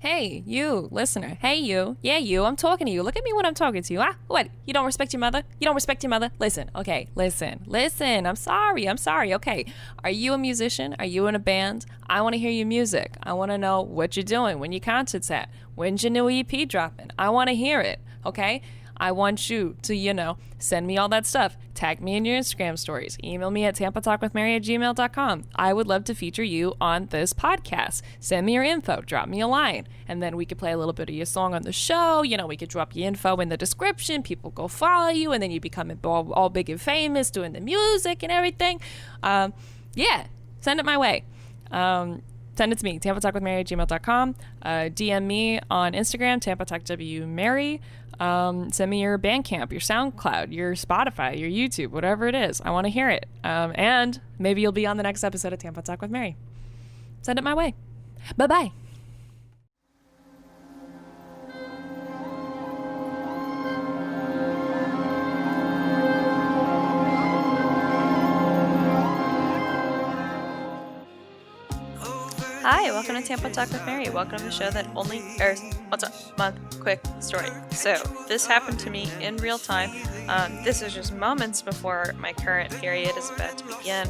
Hey, you, listener. Hey, you. Yeah, you. I'm talking to you. Look at me when I'm talking to you. Ah, what? You don't respect your mother? You don't respect your mother? Listen, okay, listen. I'm sorry. Okay. Are you a musician? Are you in a band? I want to hear your music. I want to know what you're doing, when your concert's at, when's your new EP dropping. I want to hear it, okay? I want you to, send me all that stuff. Tag me in your Instagram stories. Email me at tampatalkwithmary@gmail.com. I would love to feature you on this podcast. Send me your info. Drop me a line. And then we could play a little bit of your song on the show. We could drop your info in the description. People go follow you. And then you become all big and famous doing the music and everything. Yeah, send it my way. Send it to me, tampatalkwithmary@gmail.com. DM me on Instagram, tampatalkwmary. Send me your Bandcamp, your SoundCloud, your Spotify, your YouTube, whatever it is. I want to hear it. And maybe you'll be on the next episode of Tampa Talk with Mary. Send it my way. Bye-bye. Hi, welcome to Tampa Talk with Mary. Welcome to the show that only airs once a month. Quick story. So, this happened to me in real time. This is just moments before my current period is about to begin.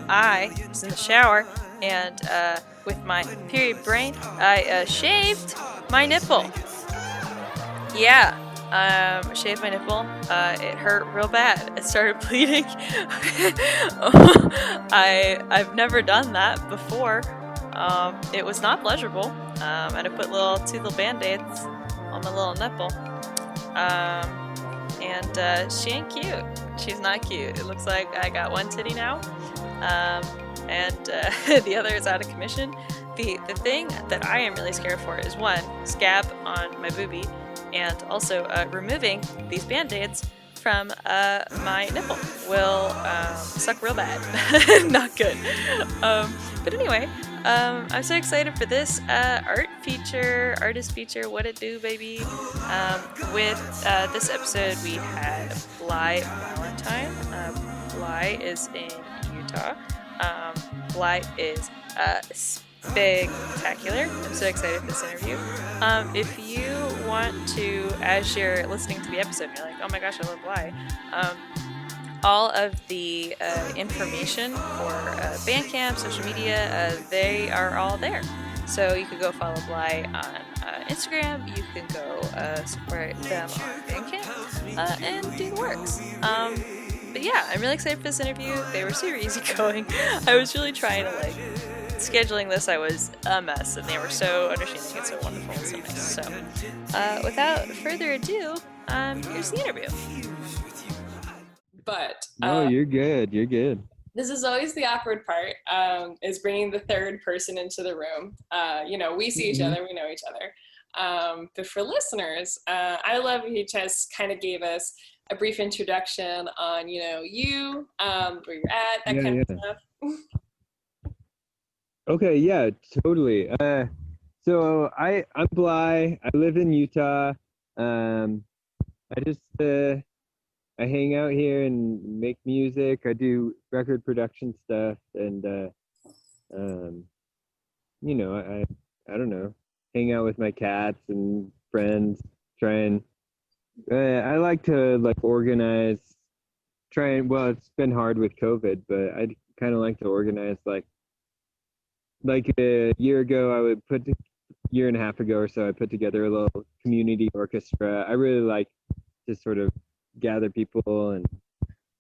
I was in the shower, and with my period brain, I shaved my nipple. Yeah. Shaved my nipple. It hurt real bad. It started bleeding. I've never done that before. It was not pleasurable. And I put two little band-aids on my little nipple. And she ain't cute. She's not cute. It looks like I got one titty now. And the other is out of commission. The thing that I am really scared for is one, scab on my boobie, and also removing these band-aids from my nipple will suck real bad. Not good. But anyway, I'm so excited for this artist feature, what it do, baby. With this episode, we had Bly Wallentine. Bly is in Utah. Bly is spectacular. I'm so excited for this interview. If you want to, as you're listening to the episode, you're like, oh my gosh, I love Bly. All of the information for Bandcamp, social media, they are all there. So you can go follow Bly on Instagram. You can go support them on Bandcamp and do the works. But yeah, I'm really excited for this interview. They were super easygoing. I was really trying to scheduling this. I was a mess, and they were so understanding and so wonderful and so nice. So without further ado, here's the interview. But no, you're good. This is always the awkward part, is bringing the third person into the room. We see each other, we know each other. But for listeners, I love if you just kind of gave us a brief introduction on, you, where you're at, that kind of stuff. Okay, yeah, totally. So I'm Bly. I live in Utah. I hang out here and make music. I do record production stuff, and I don't know, hang out with my cats and friends. I like to organize. Well, it's been hard with COVID, but I kind of like to organize like a year and a half ago or so, I put together a little community orchestra. I really like to sort of gather people and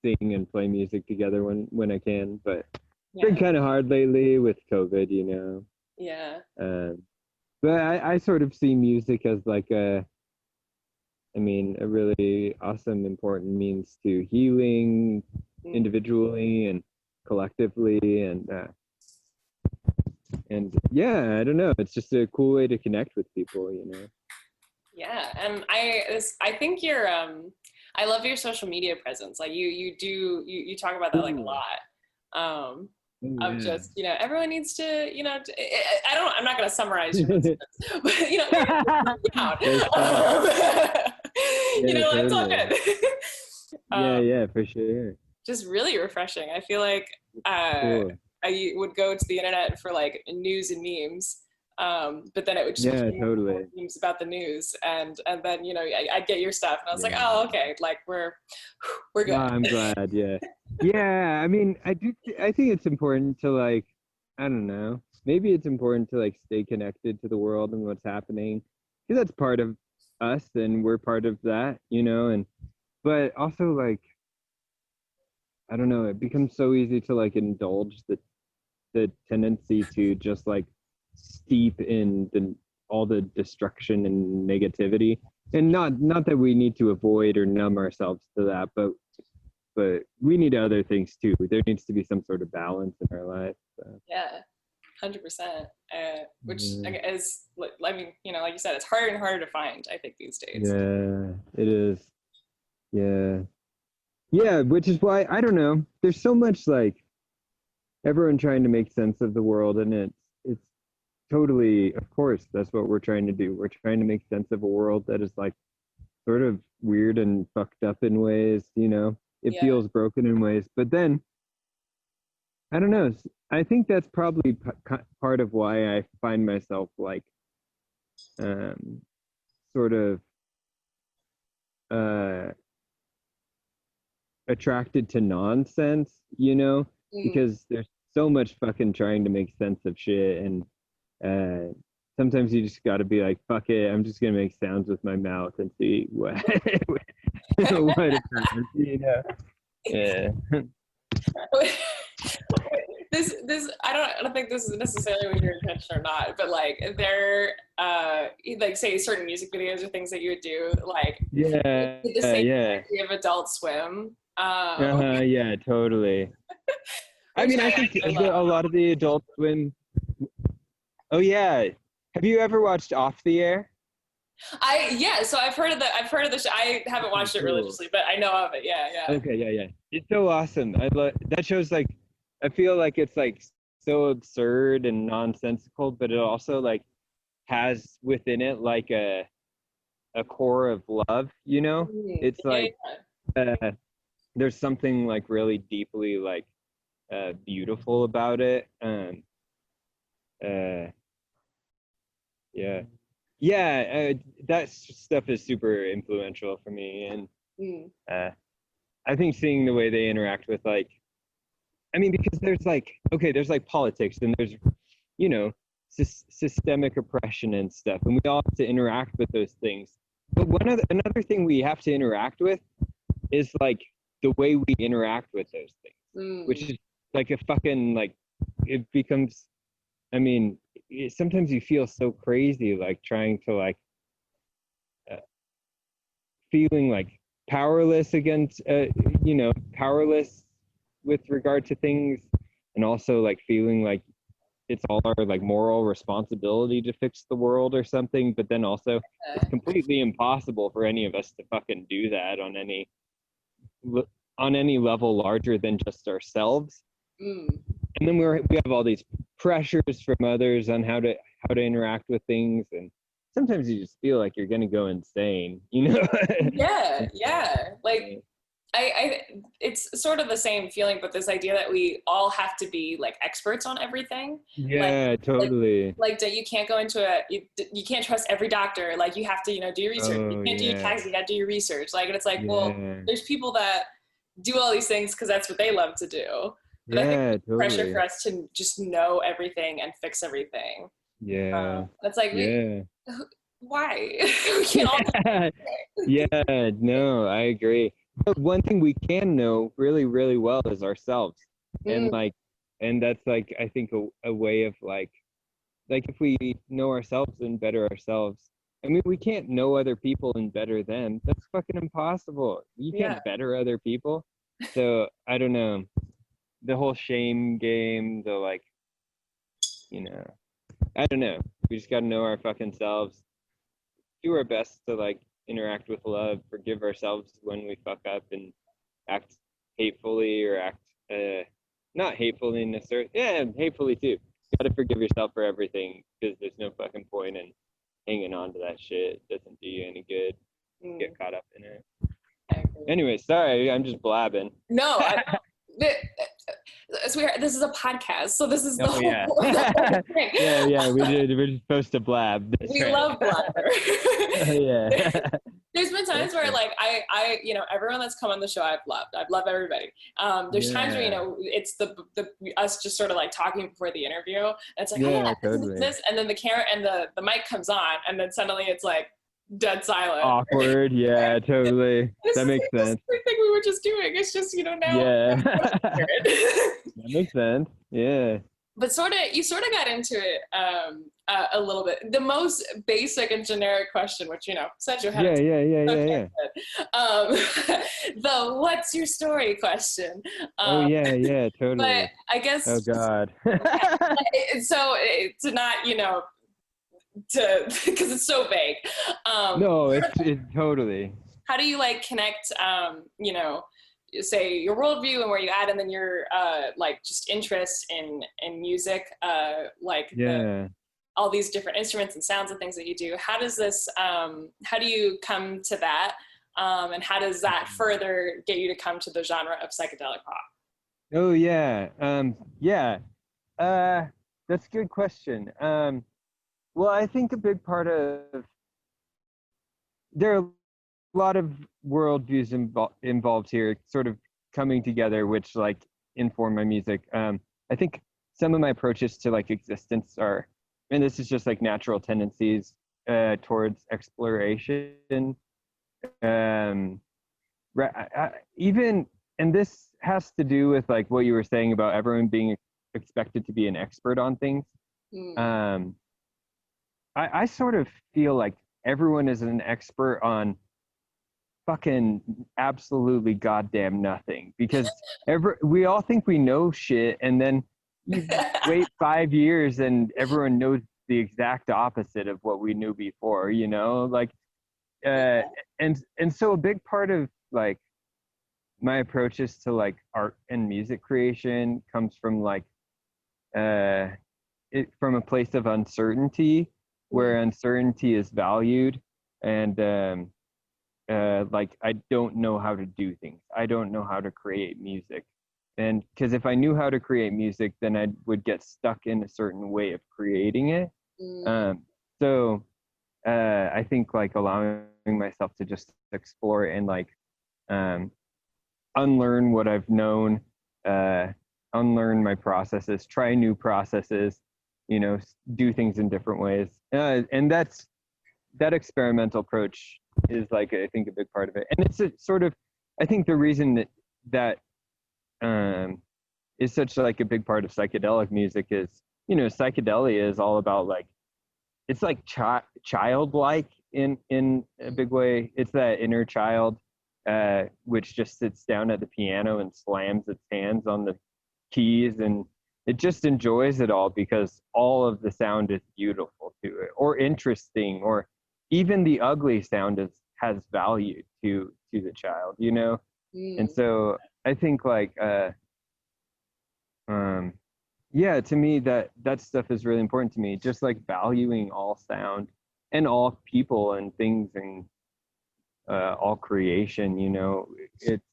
sing and play music together when I can, but it's been kind of hard lately with COVID, Yeah. But I sort of see music as a really awesome, important means to healing individually and collectively, and yeah, I don't know, it's just a cool way to connect with people, Yeah, and I think you're I love your social media presence. You talk about that a lot. Of just everyone needs to I'm not going to summarize your messages, but it's all good. Yeah, for sure. Just really refreshing. I feel like cool. I would go to the internet for news and memes, But then it would just Yeah, be totally. memes about the news, and then I'd get your stuff, and I was like, Yeah. oh, okay, like we're Oh, good. I'm glad. Yeah. Yeah. I mean, I think it's important to like, I don't know. Maybe it's important to like stay connected to the world and what's happening, because that's part of us, and we're part of that, you know. And but also like, I don't know. It becomes so easy to like indulge the tendency to just like steep in all the destruction and negativity, and not that we need to avoid or numb ourselves to that, but we need other things too. There needs to be some sort of balance in our life. So. Yeah, 100%. Which Yeah. is, I mean, like you said, it's harder and harder to find, I think, these days. Yeah, it is. Yeah. Yeah, which is why I don't know. There's so much like everyone trying to make sense of the world, and it's totally, of course, that's what we're trying to do. We're trying to make sense of a world that is like sort of weird and fucked up in ways, you know. It Yeah. feels broken in ways, but then I don't know. I think that's probably part of why I find myself like um sort of uh attracted to nonsense, you know, because there's so much fucking trying to make sense of shit, and uh sometimes you just got to be like, fuck it, I'm just gonna make sounds with my mouth and see what what occurs, you know. Yeah. This I don't think this is necessarily with your intention or not, but like there like say certain music videos or things that you would do, like Yeah, the same yeah. idea of Adult Swim. Yeah, totally. I Which mean, I think I love. a lot of the Adult Swim. Oh yeah, have you ever watched Off the Air? So I've heard of the show. I haven't watched it Cool. religiously, but I know of it. Yeah. Okay, yeah. It's so awesome. I love that show's like, I feel like it's like so absurd and nonsensical, but it also like has within it like a core of love, you know? It's like there's something like really deeply like beautiful about it. Uh yeah. Yeah, that stuff is super influential for me, and I think seeing the way they interact with like, I mean, because there's like, okay, there's like politics, and there's, you know, systemic oppression and stuff, and we all have to interact with those things. But another thing we have to interact with is like the way we interact with those things, which is like a fucking like, it becomes, I mean, sometimes you feel so crazy, like trying to like, feeling like powerless against, you know, powerless with regard to things, and also like feeling like it's all our like moral responsibility to fix the world or something, but then also it's completely impossible for any of us to fucking do that on any level larger than just ourselves. And then we have all these pressures from others on how to interact with things, and sometimes you just feel like you're gonna go insane, you know. Yeah. Like I it's sort of the same feeling, but this idea that we all have to be like experts on everything. Yeah, totally. Like that you can't go into you can't trust every doctor. Like you have to, do your research. You can't do your taxes, you gotta do your research. Like, and it's like, well, there's people that do all these things because that's what they love to do. But I think there's pressure for us to just know everything and fix everything. That's like, why? We can't all Yeah, no, I agree. But one thing we can know really, really well is ourselves. And like, and that's like, I think a way of like if we know ourselves and better ourselves, I mean, we can't know other people and better them. That's fucking impossible. You can't better other people. So I don't know. The whole shame game, the like, you know, I don't know. We just got to know our fucking selves, do our best to like interact with love, forgive ourselves when we fuck up and act hatefully or act not hatefully necessarily. Yeah, hatefully too. You gotta forgive yourself for everything, because there's no fucking point in hanging on to that shit. It doesn't do you any good. Get caught up in it. Anyway, sorry, I'm just blabbing. No, Sweetheart, this is a podcast, so this is the Oh yeah. whole thing. Yeah. We're just supposed to blab. That's We right. love blabber. Yeah. There's been times where like I everyone that's come on the show I've loved everybody. There's times where it's the us just sort of like talking before the interview, and it's like, Totally. this, and then the camera and the mic comes on, and then suddenly it's like dead silent. Awkward. Yeah, totally. That makes sense. The thing we were just doing. It's just now. Yeah. That makes sense. Yeah. But you sort of got into it a little bit. The most basic and generic question, which said you had. Yeah. The what's your story question. Yeah, totally. But I guess. Oh God. So to not because it's so vague. No, it's totally. How do you like connect? Say your worldview and where you add, and then your like just interest in music, all these different instruments and sounds and things that you do. How does this? How do you come to that? And how does that further get you to come to the genre of psychedelic pop? Oh yeah, that's a good question. Well, I think a big part of there are a lot of worldviews involved here, sort of coming together, which like inform my music. I think some of my approaches to like existence are, and this is just like natural tendencies towards exploration. Even, and this has to do with like what you were saying about everyone being expected to be an expert on things. I sort of feel like everyone is an expert on fucking absolutely goddamn nothing, because we all think we know shit, and then you wait 5 years and everyone knows the exact opposite of what we knew before, like and so a big part of like my approaches to like art and music creation comes from like from a place of uncertainty, where uncertainty is valued, and like I don't know how to do things. I don't know how to create music, and because if I knew how to create music, then I would get stuck in a certain way of creating it. So I think like allowing myself to just explore it and like unlearn what I've known, unlearn my processes, try new processes, do things in different ways. And that experimental approach is like, I think, a big part of it. And it's a sort of, I think the reason that is such like a big part of psychedelic music is, psychedelia is all about like, it's like childlike in a big way. It's that inner child, which just sits down at the piano and slams its hands on the keys, and it just enjoys it all because all of the sound is beautiful to it, or interesting, or even the ugly sound has value to the child, And so I think like to me that stuff is really important to me, just like valuing all sound and all people and things and all creation, it's,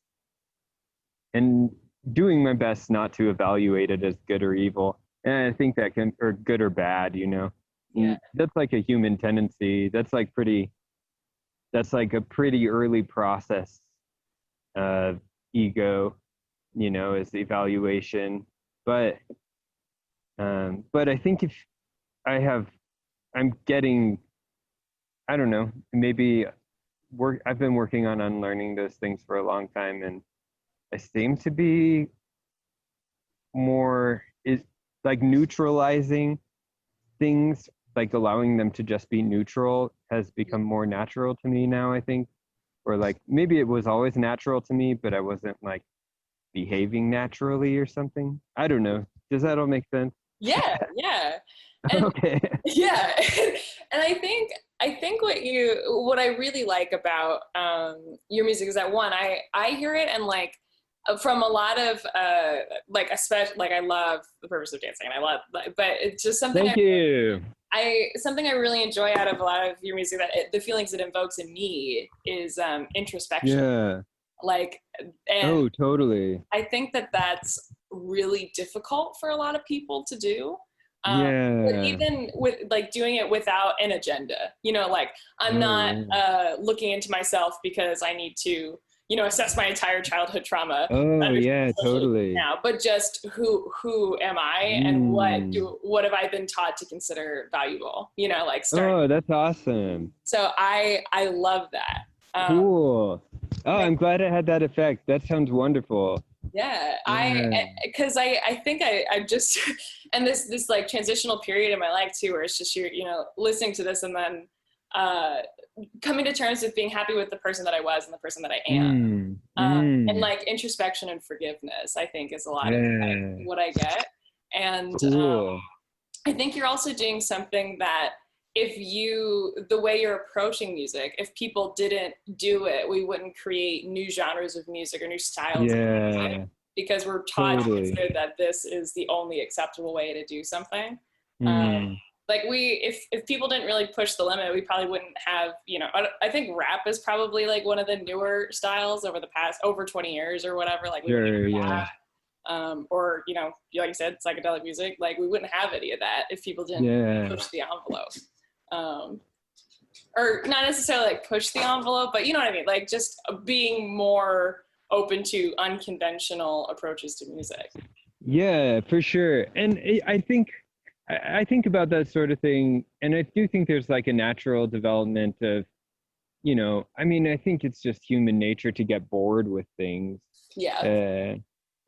and doing my best not to evaluate it as good or evil. And I think that or good or bad, Yeah. That's like a human tendency. That's like a pretty early process of ego, is the evaluation. But I think if I'm getting, I don't know, maybe I've been working on unlearning those things for a long time, and I seem to be more is like neutralizing things, like allowing them to just be neutral has become more natural to me now, I think. Or like maybe it was always natural to me, but I wasn't like behaving naturally or something. I don't know. Does that all make sense? Yeah. And, okay. Yeah. And I think what I really like about your music is that, one, I hear it and like from a lot of like, especially like I love The Purpose of Dancing, and I love, but it's just something something I really enjoy out of a lot of your music, that the feelings it invokes in me is introspection. Yeah. Like, and Oh, totally. I think that that's really difficult for a lot of people to do. But Yeah. even with like doing it without an agenda, you know, like I'm Oh, not yeah. looking into myself because I need to, you know, assess my entire childhood trauma, Oh, understand yeah, social issues totally. now, but just who am I and Mm. what have I been taught to consider valuable, you know, like starting. Oh, that's awesome. So I love that. Um, Cool. Oh, I'm glad it had that effect. That sounds wonderful. Yeah, Yeah. because I think I just, and this like transitional period in my life too, where it's just you know, listening to this and then uh, coming to terms with being happy with the person that I was and the person that I am. Mm. And Mm. like introspection and forgiveness, I think is a lot of Yeah. what I get. And Cool. I think you're also doing something that if the way you're approaching music, if people didn't do it, we wouldn't create new genres of music or new styles of music Yeah. because we're taught to Totally. consider that this is the only acceptable way to do something. Mm. Like if people didn't really push the limit, we probably wouldn't have, you know, I think rap is probably like one of the newer styles over the past over 20 years or whatever. Like we wouldn't Sure. even Yeah. have or you know, like you said, psychedelic music. Like we wouldn't have any of that if people didn't Yeah. push the envelope, um, or not necessarily like push the envelope, but you know what I mean. Like just being more open to unconventional approaches to music. Yeah, for sure. And I think about that sort of thing, and I do think there's like a natural development of, you know, I mean, I think it's just human nature to get bored with things. Yeah, Uh,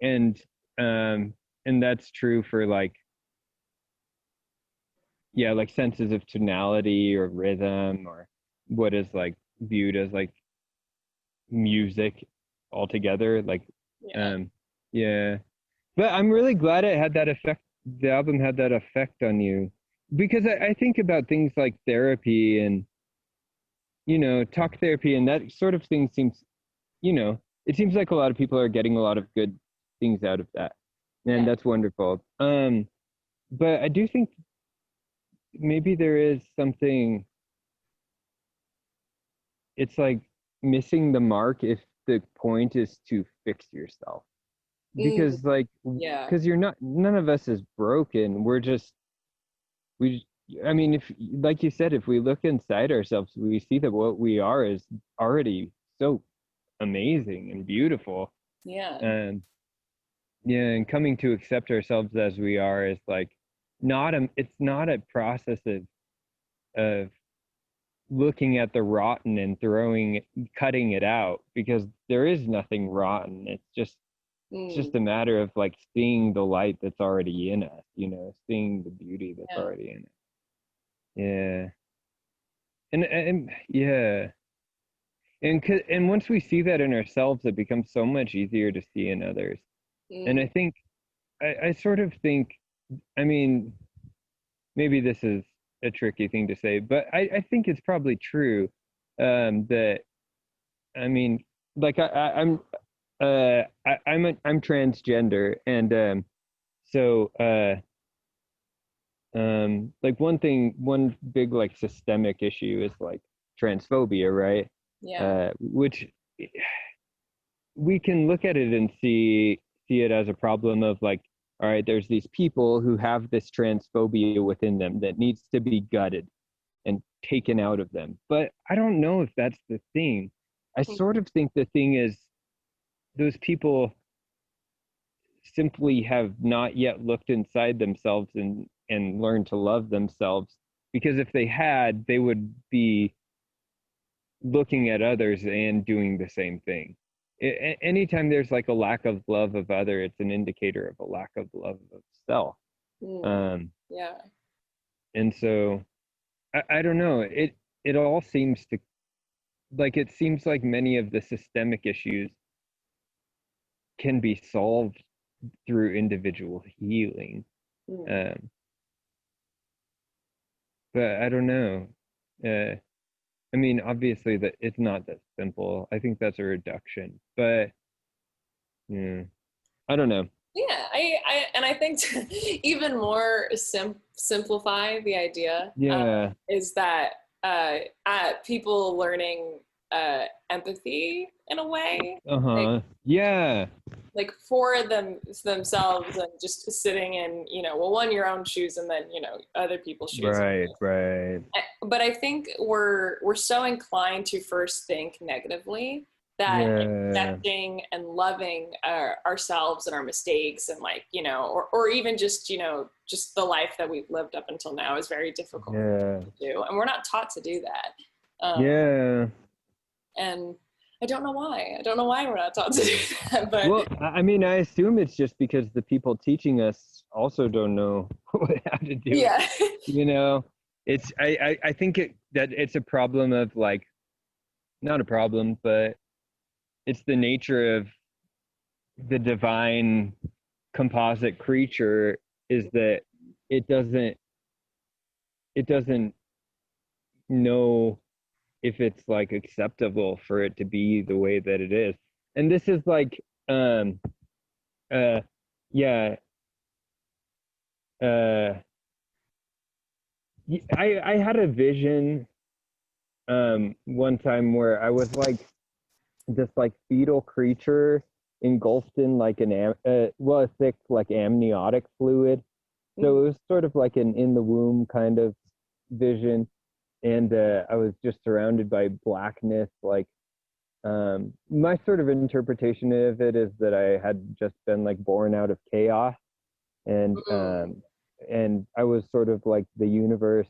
and and that's true for like, yeah, like senses of tonality or rhythm or what is like viewed as like music altogether. Like, yeah, um, yeah. But I'm really glad it had that effect. The album had that effect on you because I think about things like therapy and, you know, talk therapy and that sort of thing seems, you know, it seems like a lot of people are getting a lot of good things out of that. And yeah. that's wonderful. But I do think maybe there is something, it's like missing the mark if the point is to fix yourself. Mm, Because like, yeah, because you're not, none of us is broken. We're just, we, I mean, if, like you said, if we look inside ourselves, we see that what we are is already so amazing and beautiful. yeah, And yeah, and coming to accept ourselves as we are is like not a, it's not a process of looking at the rotten and cutting it out because there is nothing rotten. It's mm, just a matter of like seeing the light that's already in us, you know, seeing the beauty that's yeah, already in it. Yeah. And yeah. And once we see that in ourselves, it becomes so much easier to see in others. And mm, I think I sort of think, I mean, maybe this is a tricky thing to say, but I think it's probably true, that I mean, like I'm transgender, and so like one big like systemic issue is like transphobia, right? yeah, Which we can look at it and see it as a problem of like, all right, there's these people who have this transphobia within them that needs to be gutted and taken out of them. But I don't know if that's the thing. I sort of think the thing is those people simply have not yet looked inside themselves and learned to love themselves, because if they had, they would be looking at others and doing the same thing. Anytime there's like a lack of love of other, it's an indicator of a lack of love of self. mm, Um, yeah, and so I don't know. It all seems to like, it seems like many of the systemic issues can be solved through individual healing. mm, Um, but I don't know. I mean, obviously that it's not that simple. I think that's a reduction, but yeah, I don't know. yeah. And I think to even more simplify the idea Yeah. is that people learning empathy in a way. Uh-huh. Yeah. Like for themselves, and just sitting in, well, one, your own shoes, and then other people's shoes. Right, right. But I think we're so inclined to first think negatively, that Yeah. accepting and loving ourselves and our mistakes, and or even just just the life that we've lived up until now is very difficult Yeah. to do, and we're not taught to do that. Yeah. And I don't know why. I don't know why we're not taught to do that. But Well, I mean, I assume it's just because the people teaching us also don't know how to do yeah, it. It's I think that it's a problem of like, not a problem, but it's the nature of the divine composite creature, is that it doesn't know if it's like acceptable for it to be the way that it is. And this is like uh yeah uh I had a vision one time where I was like this like fetal creature engulfed in like a thick like amniotic fluid. So it was sort of like an in the womb kind of vision, and I was just surrounded by blackness. Like my sort of interpretation of it is that I had just been like born out of chaos, and I was sort of like the universe,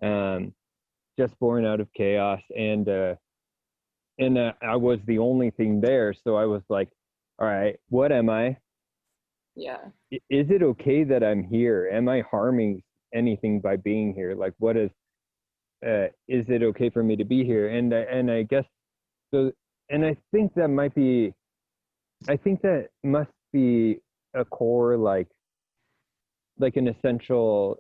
just born out of chaos, and I was the only thing there. So I was like, all right, what am I? yeah, Is it okay that I'm here? Am I harming anything by being here? Like, what is it okay for me to be here? And I guess so. And I think that must be a core, like an essential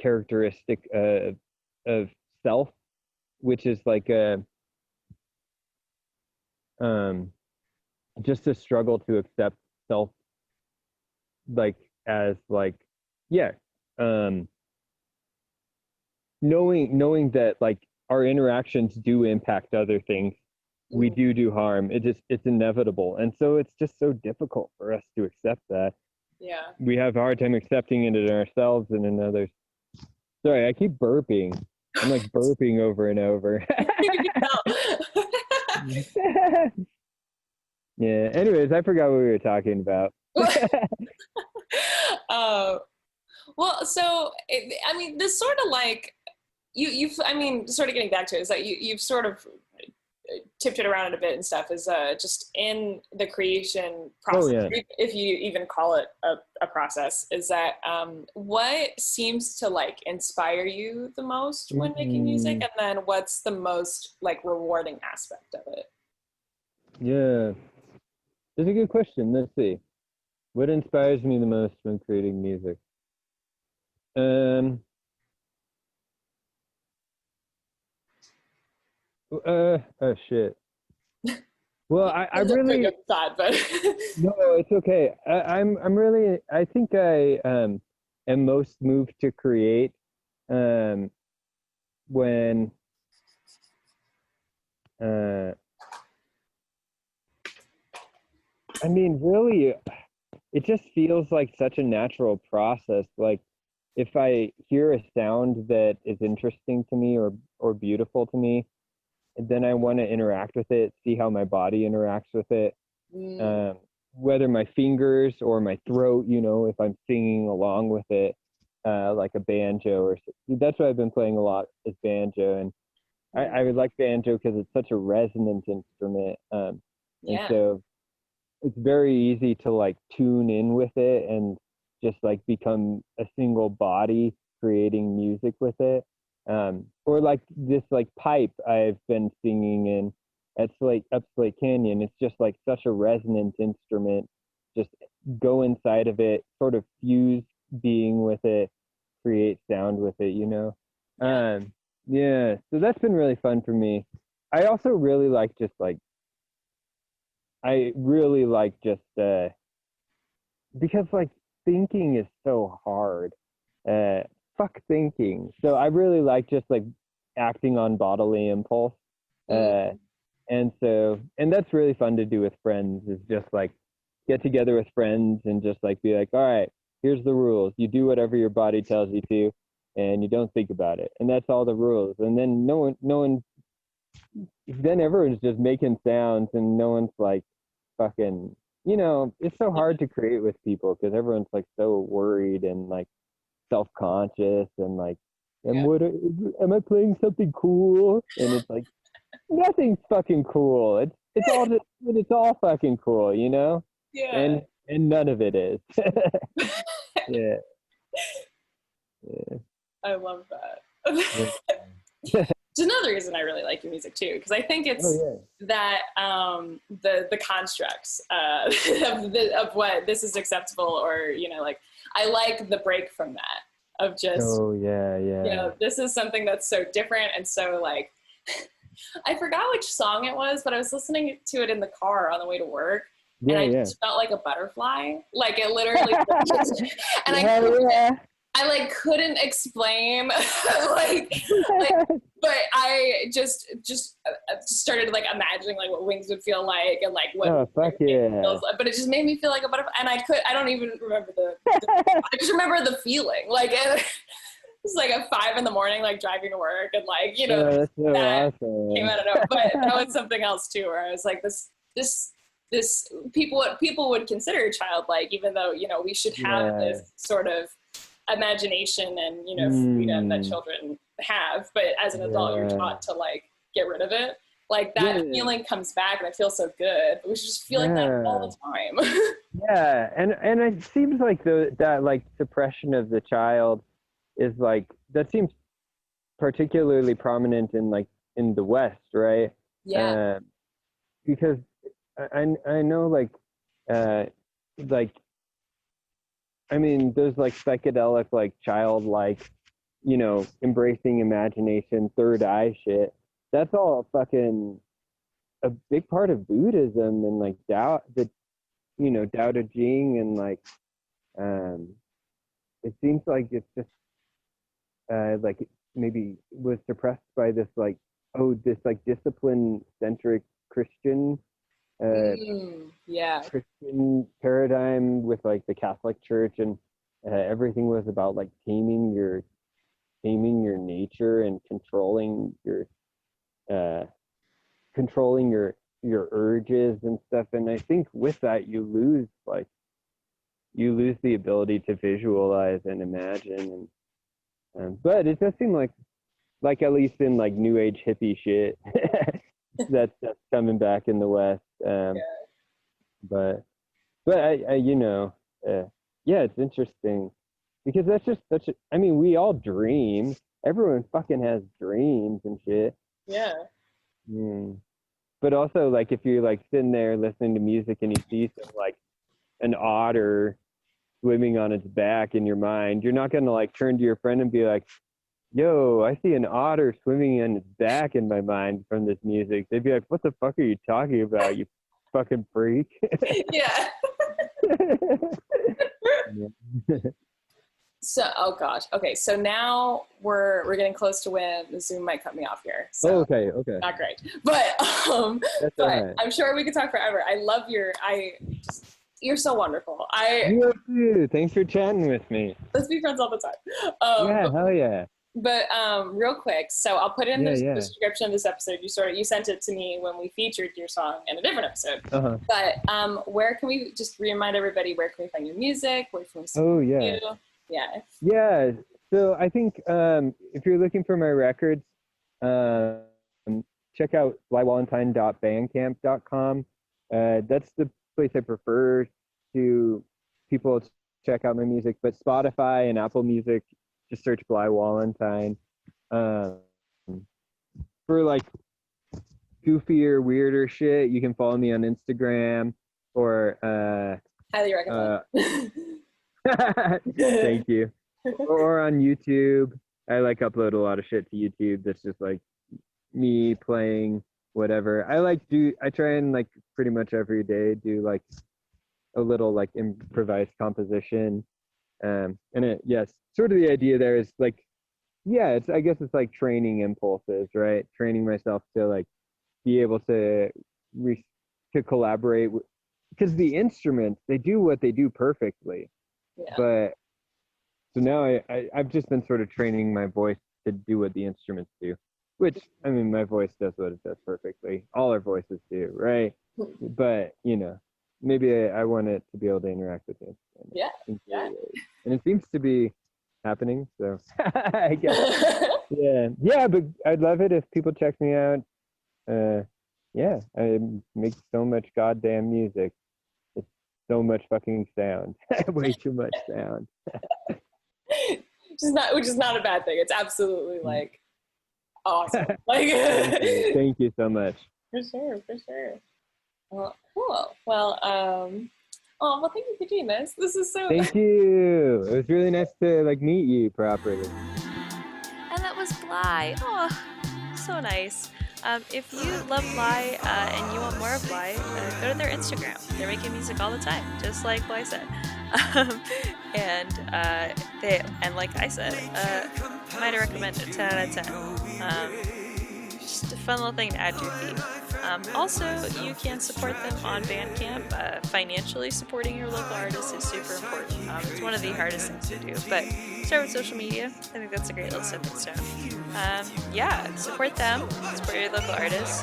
characteristic of self, which is like a just a struggle to accept self, like as like, yeah, um knowing that like our interactions do impact other things. We do harm. It's inevitable, and so it's just so difficult for us to accept that. yeah. We have a hard time accepting it in ourselves and in others. Sorry, I keep burping. I'm like burping over and over. Yeah. Anyways, I forgot what we were talking about. uh, well, so I mean, this sort of like you've I mean, sort of getting back to it, is that you've sort of tipped it around a bit and stuff, is just in the creation process. Oh yeah. If you even call it a process, is that what seems to like inspire you the most when making music, and then what's the most like rewarding aspect of it? Yeah. That's a good question. Let's see. What inspires me the most when creating music? Oh shit. Well, I really thought, but no, it's okay. I'm really, I think I am most moved to create um when uh I mean really it just feels like such a natural process. Like if I hear a sound that is interesting to me or beautiful to me, and then I want to interact with it, see how my body interacts with it. Whether my fingers or my throat, if I'm singing along with it, like a banjo that's what I've been playing a lot, is banjo. And I would like banjo because it's such a resonant instrument. And so it's very easy to like tune in with it and just like become a single body creating music with it. Or like this like pipe I've been singing in at Slate Canyon. It's just like such a resonant instrument. Just go inside of it, sort of fuse being with it, create sound with it, Yeah, so that's been really fun for me. I also really like just like because like thinking is so hard. Fuck thinking. So I really like just like acting on bodily impulse. And so, and that's really fun to do with friends, is just like get together with friends and just like be like, all right, here's the rules. You do whatever your body tells you to, and you don't think about it. And that's all the rules. And then no one, then everyone's just making sounds and no one's like fucking, you know, it's so hard to create with people because everyone's like so worried and like self-conscious and like, and what am I playing something cool? And it's like, nothing's fucking cool. It's all just, it's all fucking cool, you know? Yeah. And none of it is. Yeah. Yeah. I love that. It's another reason I really like your music too, because I think it's that the constructs of what this is acceptable, or you know, like I like the break from that of just you know, this is something that's so different and so like I forgot which song it was, but I was listening to it in the car on the way to work. And I just felt like a butterfly, like it literally. And I like couldn't explain, but I just started like imagining like what wings would feel like and like what feels like. But it just made me feel like a butterfly, and I don't even remember I just remember the feeling, like it's like at 5 a.m, like driving to work, and like, you know, that's so that awesome. came out of nowhere. But that was something else too, where I was like, this people would consider childlike, even though, you know, we should have this sort of imagination and, you know, freedom that children have, but as an adult you're taught to like get rid of it. Like that feeling comes back and it feels so good, but we should just feel like that all the time. And it seems like that like suppression of the child is like, that seems particularly prominent in like in the West, right? Because I know like I mean, there's like psychedelic, like childlike, you know, embracing imagination, third eye shit. That's all fucking a big part of Buddhism and like Tao, you know, Tao Te Ching, and like, it seems like it's just like maybe was suppressed by this like, this like discipline centric Christian Christian paradigm with like the Catholic Church, and everything was about like taming your nature and controlling your urges and stuff. And I think with that you lose the ability to visualize and imagine, and but it does seem like at least in like new age hippie shit that's coming back in the West. But I you know, it's interesting because that's just such a, I mean, we all dream. Everyone fucking has dreams and shit. But also like if you're like sitting there listening to music and you see some like an otter swimming on its back in your mind, you're not gonna like turn to your friend and be like, yo, I see an otter swimming on its back in my mind from this music. They'd be like, what the fuck are you talking about, you fucking freak? So, oh gosh. Okay, so now we're getting close to when the Zoom might cut me off here. So okay. Not great. But right. I'm sure we could talk forever. I love you're so wonderful. You too. Thanks for chatting with me. Let's be friends all the time. Hell yeah. But real quick, so I'll put in the description of this episode. You sent it to me when we featured your song in a different episode. But where can we just remind everybody, where can we find your music? Where can we see you? Yeah. So I think if you're looking for my records, check out blywallentine.bandcamp.com. That's the place I prefer to people to check out my music. But Spotify and Apple Music, just search Bly Wallentine. For like goofier, weirder shit, you can follow me on Instagram or highly recommend. Thank you. Or on YouTube. I like upload a lot of shit to YouTube that's just like me playing whatever. I try and like pretty much every day do like a little like improvised composition. And sort of the idea there is like, I guess it's like training impulses, right? Training myself to like be able to collaborate with, because the instruments, they do what they do perfectly. Yeah. But so now I've just been sort of training my voice to do what the instruments do, which, I mean, my voice does what it does perfectly. All our voices do, right? But, you know, maybe I want it to be able to interact with the instrument. Yeah. And it seems to be happening, so I guess. Yeah, but I'd love it if people check me out. Yeah, I make so much goddamn music. It's so much fucking sound. Way too much sound. Which is not a bad thing. It's absolutely like awesome. Like thank you so much. For sure. Well, cool. Well, well, thank you for doing this. This is so. Thank you. It was really nice to like meet you properly. And that was Bly. Oh, so nice. If you love Bly and you want more of Bly, go to their Instagram. They're making music all the time, just like Bly said. And like I said, might recommend it. 10 out of 10. Just a fun little thing to add to your feed. Also, you can support them on Bandcamp. Financially supporting your local artists is super important. It's one of the hardest things to do, but start with social media. I think that's a great little stepping stone. Yeah, support them, support your local artists.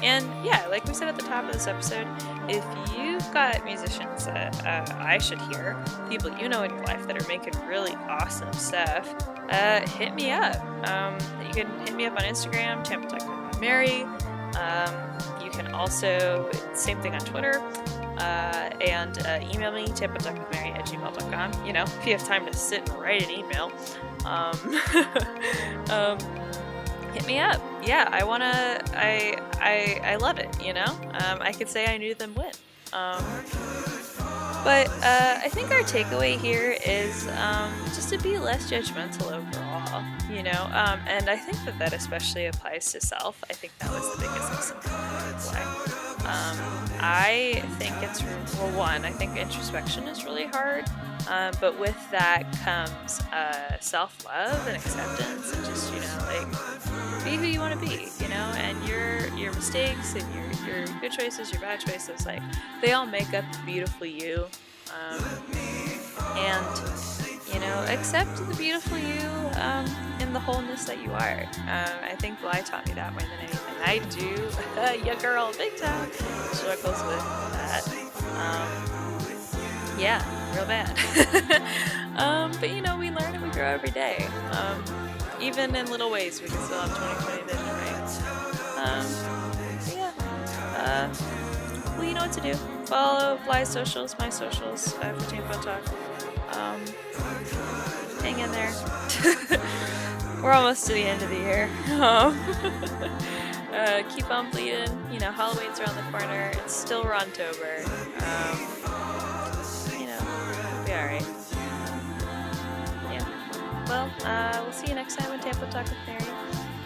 And yeah, like we said at the top of this episode, if you've got musicians that I should hear, people you know in your life that are making really awesome stuff, hit me up. You can hit me up on Instagram, Tampa Talk with Mary. You can also, same thing on Twitter, and email me, tampatalkwithmary@gmail.com. You know, if you have time to sit and write an email, hit me up. Yeah, I love it, you know? I could say I knew them when. But I think our takeaway here is just to be less judgmental overall, you know? And I think that especially applies to self. I think that was the biggest lesson why. I think it's, well, one, I think introspection is really hard. But with that comes self-love and acceptance and just, you know, like, be who you want to be, you know, and your mistakes and your good choices, your bad choices, like, they all make up the beautiful you. And, you know, accept the beautiful you in the wholeness that you are. I think Bly taught me that more than anything. I do, yeah, girl, big time, struggles with that. Yeah, real bad. But, you know, we learn and we grow every day. Even in little ways, we can still have 20/20 vision, right? Yeah. Well, you know what to do. Follow Bly's socials, my socials, for Tampa Talk. Hang in there. We're almost to the end of the year. Keep on bleeding. You know, Halloween's around the corner. It's still Rontober. You know, we'll be alright. Yeah. Well, we'll see you next time on Tampa Talk with Mary.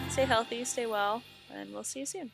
Stay healthy, stay well, and we'll see you soon.